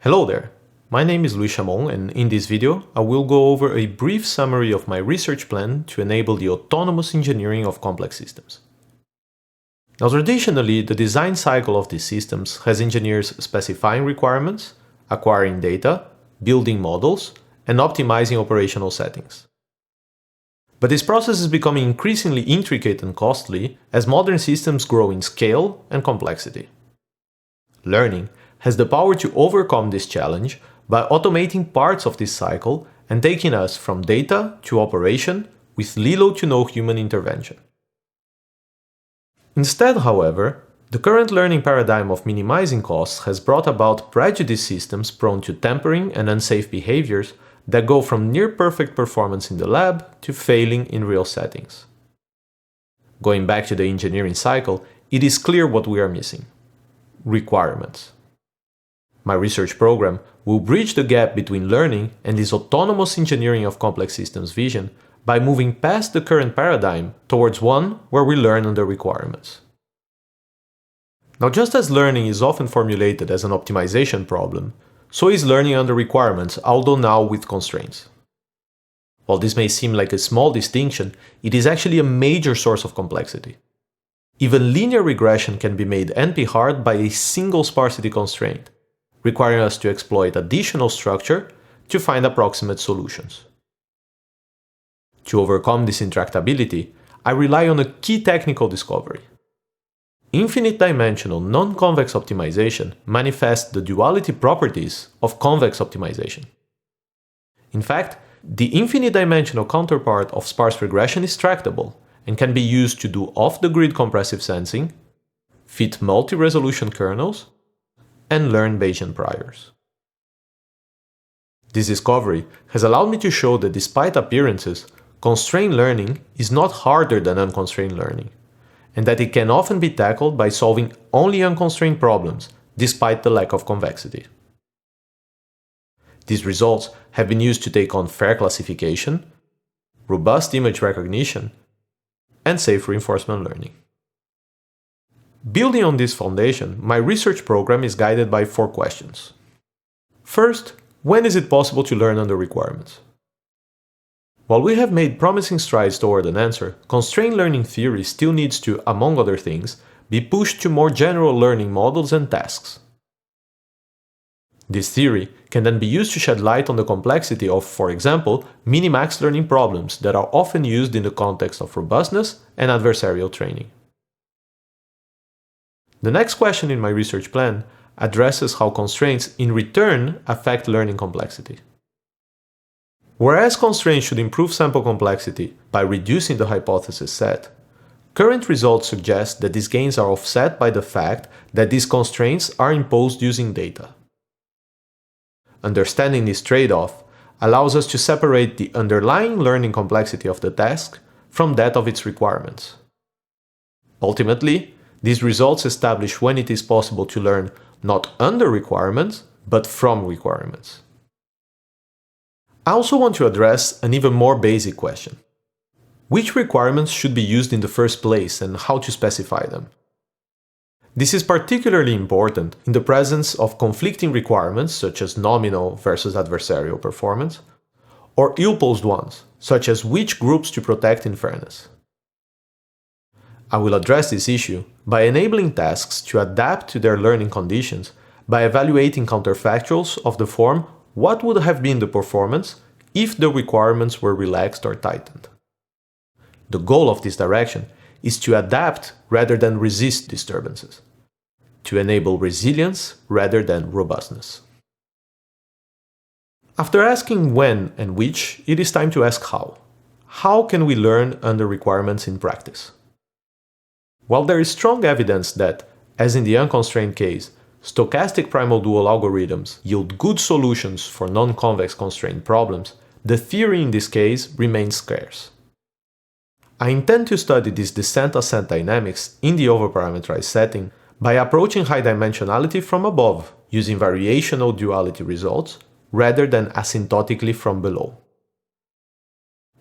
Hello there, my name is Luis Chamon, and in this video I will go over a brief summary of my research plan to enable the autonomous engineering of complex systems. Now, traditionally, the design cycle of these systems has engineers specifying requirements, acquiring data, building models, and optimizing operational settings. But this process is becoming increasingly intricate and costly as modern systems grow in scale and complexity. Learning has the power to overcome this challenge by automating parts of this cycle and taking us from data to operation with little to no human intervention. Instead, however, the current learning paradigm of minimizing costs has brought about prejudiced systems prone to tampering and unsafe behaviors that go from near-perfect performance in the lab to failing in real settings. Going back to the engineering cycle, it is clear what we are missing: requirements. My research program will bridge the gap between learning and this autonomous engineering of complex systems vision by moving past the current paradigm towards one where we learn under requirements. Now, just as learning is often formulated as an optimization problem, so is learning under requirements, although now with constraints. While this may seem like a small distinction, it is actually a major source of complexity. Even linear regression can be made NP-hard by a single sparsity constraint, requiring us to exploit additional structure to find approximate solutions. To overcome this intractability, I rely on a key technical discovery. Infinite-dimensional non-convex optimization manifests the duality properties of convex optimization. In fact, the infinite-dimensional counterpart of sparse regression is tractable and can be used to do off-the-grid compressive sensing, fit multi-resolution kernels, and learn Bayesian priors. This discovery has allowed me to show that despite appearances, constrained learning is not harder than unconstrained learning, and that it can often be tackled by solving only unconstrained problems, despite the lack of convexity. These results have been used to take on fair classification, robust image recognition, and safe reinforcement learning. Building on this foundation, my research program is guided by 4 questions. First, when is it possible to learn under requirements? While we have made promising strides toward an answer, constrained learning theory still needs to, among other things, be pushed to more general learning models and tasks. This theory can then be used to shed light on the complexity of, for example, minimax learning problems that are often used in the context of robustness and adversarial training. The next question in my research plan addresses how constraints in return affect learning complexity. Whereas constraints should improve sample complexity by reducing the hypothesis set, current results suggest that these gains are offset by the fact that these constraints are imposed using data. Understanding this trade-off allows us to separate the underlying learning complexity of the task from that of its requirements. Ultimately, these results establish when it is possible to learn not under requirements, but from requirements. I also want to address an even more basic question. Which requirements should be used in the first place and how to specify them? This is particularly important in the presence of conflicting requirements such as nominal versus adversarial performance, or ill-posed ones, such as which groups to protect in fairness. I will address this issue by enabling tasks to adapt to their learning conditions by evaluating counterfactuals of the form what would have been the performance if the requirements were relaxed or tightened. The goal of this direction is to adapt rather than resist disturbances, to enable resilience rather than robustness. After asking when and which, it is time to ask how. How can we learn under requirements in practice? While there is strong evidence that, as in the unconstrained case, stochastic primal dual algorithms yield good solutions for non-convex constrained problems, the theory in this case remains scarce. I intend to study this descent-ascent dynamics in the overparameterized setting by approaching high dimensionality from above, using variational duality results, rather than asymptotically from below.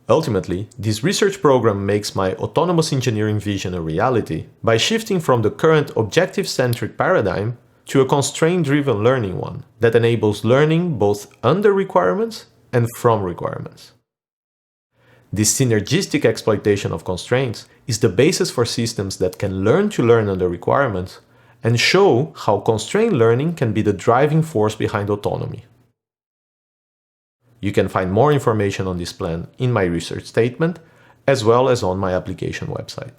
Ultimately, this research program makes my autonomous engineering vision a reality by shifting from the current objective-centric paradigm to a constraint-driven learning one that enables learning both under requirements and from requirements. This synergistic exploitation of constraints is the basis for systems that can learn to learn under requirements and show how constrained learning can be the driving force behind autonomy. You can find more information on this plan in my research statement, as well as on my application website.